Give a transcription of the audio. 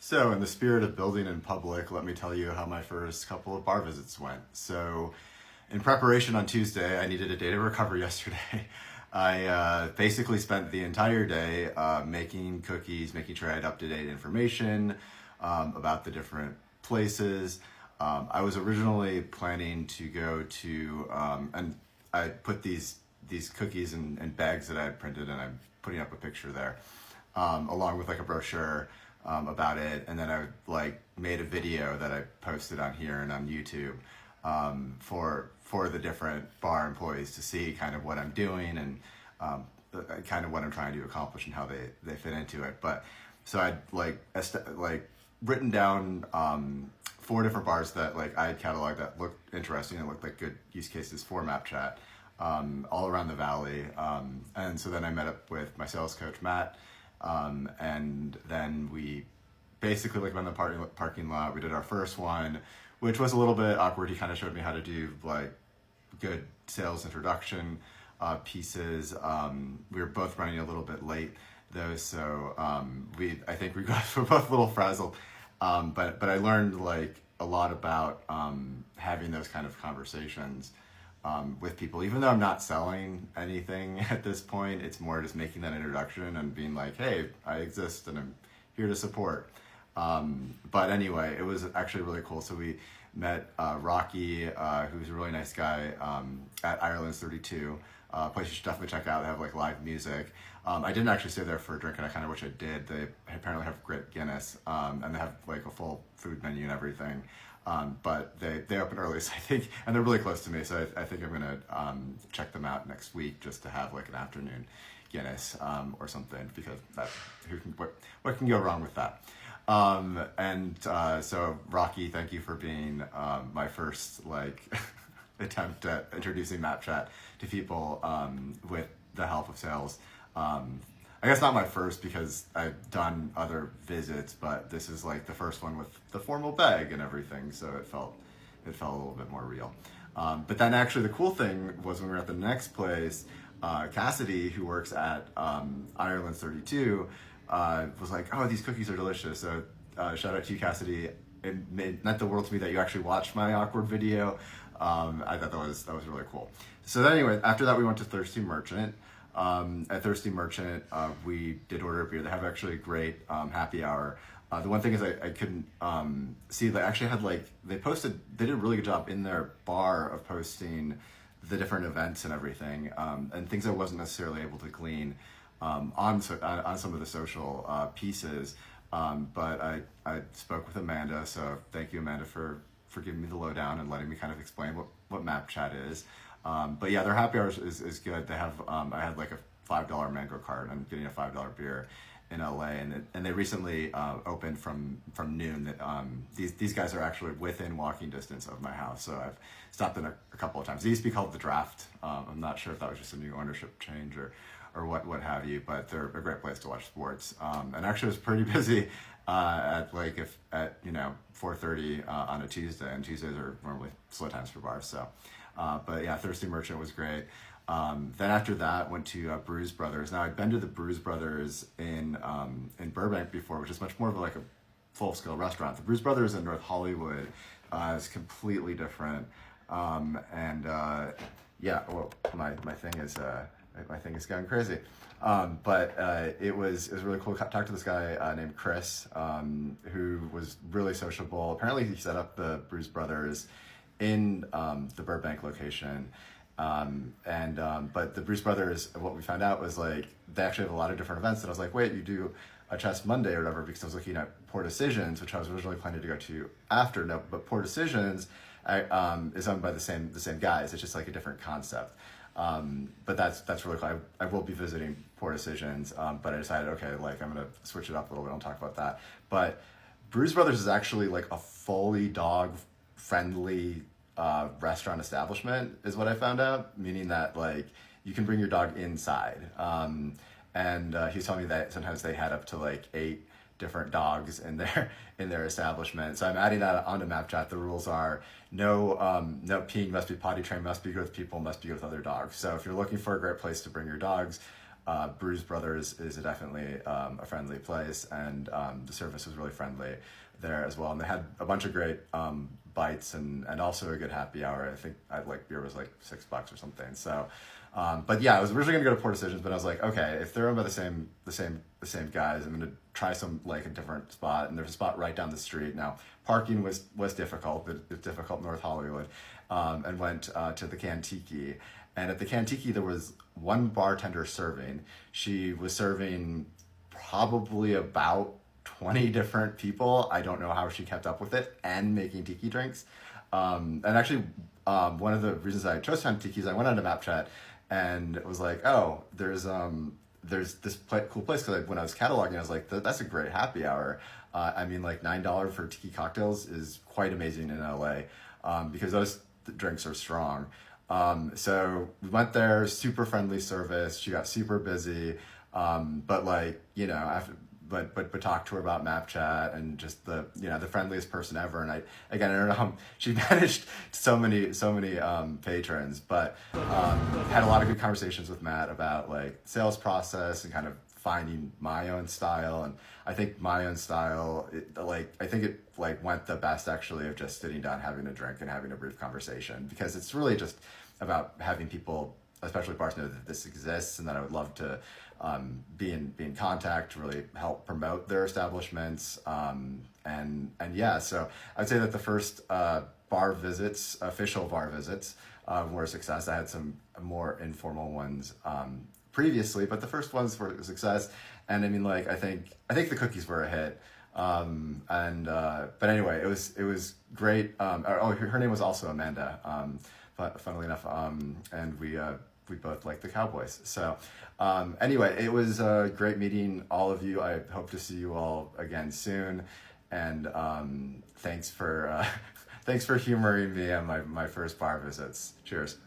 So, in the spirit of building in public, let me tell you how my first couple of bar visits went. So, in preparation on Tuesday, I needed a day to recover yesterday. I basically spent the entire day making cookies, making sure I had up to date information about the different places. I was originally planning to go to, and I put these cookies in bags that I had printed, and I'm putting up a picture there, along with like a brochure about it, and then I like made a video that I posted on here and on YouTube for the different bar employees to see kind of what I'm doing and kind of what I'm trying to accomplish and how they fit into it. But so I'd like written down 4 different bars that like I had cataloged that looked interesting and looked like good use cases for MapChat all around the valley. And so then I met up with my sales coach Matt, and then we basically like went in the parking lot. We did our first one, which was a little bit awkward. He kind of showed me how to do like good sales introduction pieces. We were both running a little bit late though, so I think we're both a little frazzled. But I learned like a lot about having those kind of conversations with people. Even though I'm not selling anything at this point, it's more just making that introduction and being like, hey, I exist and I'm here to support. But anyway, it was actually really cool. So we met Rocky, who's a really nice guy, at Ireland's 32. Place you should definitely check out. They have like live music. I didn't actually stay there for a drink, and I kind of wish I did. They apparently have great Guinness, and they have like a full food menu and everything. But they open early, so I think, and they're really close to me, so I think I'm gonna check them out next week just to have like an afternoon Guinness or something, because what can go wrong with that? So Rocky, thank you for being my first like attempt at introducing MapChat to people with the help of sales. I guess not my first, because I've done other visits, but this is like the first one with the formal bag and everything, so it felt a little bit more real. But then actually the cool thing was when we were at the next place, Cassidy, who works at Ireland's 32, was like, oh, these cookies are delicious. So shout out to you, Cassidy. It meant the world to me that you actually watched my awkward video. I thought that was really cool. So then anyway, after that we went to Thirsty Merchant. At Thirsty Merchant, we did order a beer. They have actually a great happy hour. The one thing is I couldn't see, they actually had like, they did a really good job in their bar of posting the different events and everything, and things I wasn't necessarily able to glean on some of the social pieces. But I spoke with Amanda, so thank you, Amanda, for giving me the lowdown and letting me kind of explain what MapChat is. But yeah, their happy hours is good. They have I had like a $5 mango cart. I'm getting a $5 beer in LA, and they recently opened from noon. That these guys are actually within walking distance of my house, so I've stopped in a couple of times. They used to be called The Draft. I'm not sure if that was just a new ownership change or what have you, but they're a great place to watch sports. And actually, it was pretty busy at 4:30 on a Tuesday, and Tuesdays are normally slow times for bars. So, but yeah, Thirsty Merchant was great. Then after that, went to Brews Brothers. Now I'd been to the Brews Brothers in Burbank before, which is much more of like a full-scale restaurant. The Brews Brothers in North Hollywood is completely different. Yeah, well, my thing is going crazy. But it was really cool. Talked to this guy named Chris, who was really sociable. Apparently, he set up the Brews Brothers in the Burbank location. But the Brews Brothers, what we found out was like they actually have a lot of different events. And I was like, wait, you do a Chess Monday or whatever? Because I was looking at Poor Decisions, which I was originally planning to go to after. No, but Poor Decisions is owned by the same guys. It's just like a different concept. But that's really cool. I will be visiting Poor Decisions, but I decided, okay, like I'm gonna switch it up a little bit. I'll talk about that. But Brews Brothers is actually like a fully dog friendly restaurant establishment, is what I found out. Meaning that like you can bring your dog inside. And he was telling me that sometimes they had up to like 8 different dogs in their establishment. So I'm adding that onto MapChat. The rules are no peeing, must be potty trained, must be good with people, must be good with other dogs. So if you're looking for a great place to bring your dogs, Brews Brothers is definitely a friendly place, and the service was really friendly there as well. And they had a bunch of great bites and also a good happy hour. I think beer was like $6 or something. So, but yeah, I was originally gonna go to Poor Decisions, but I was like, okay, if they're owned by the same guys, I'm gonna try some like a different spot. And there's a spot right down the street. Now, parking was difficult, but it's difficult in North Hollywood, and went to the Kantiki. And at the Kantiki, there was one bartender serving. She was serving probably about 20 different people. I don't know how she kept up with it and making tiki drinks. And actually, one of the reasons I chose Tiki is I went on to MapChat and it was like, oh, there's this cool place. Because when I was cataloging, I was like, that's a great happy hour. I mean, like $9 for tiki cocktails is quite amazing in LA, because those drinks are strong. So we went there, super friendly service. She got super busy. But like, after, but talked to her about MapChat and just the friendliest person ever. And I don't know how she managed so many patrons, but had a lot of good conversations with Matt about like sales process and kind of finding my own style. And I think my own style, it went the best actually of just sitting down, having a drink and having a brief conversation, because it's really just about having people, especially bartenders, that this exists and that I would love to be in contact to really help promote their establishments. And yeah, so I'd say that the first official bar visits, were a success. I had some more informal ones previously, but the first ones were a success. And I mean, like, I think the cookies were a hit. But anyway, it was great. Her name was also Amanda, funnily enough. And we both like the Cowboys. So anyway, it was a great meeting all of you. I hope to see you all again soon. And thanks for humoring me on my first bar visits. Cheers.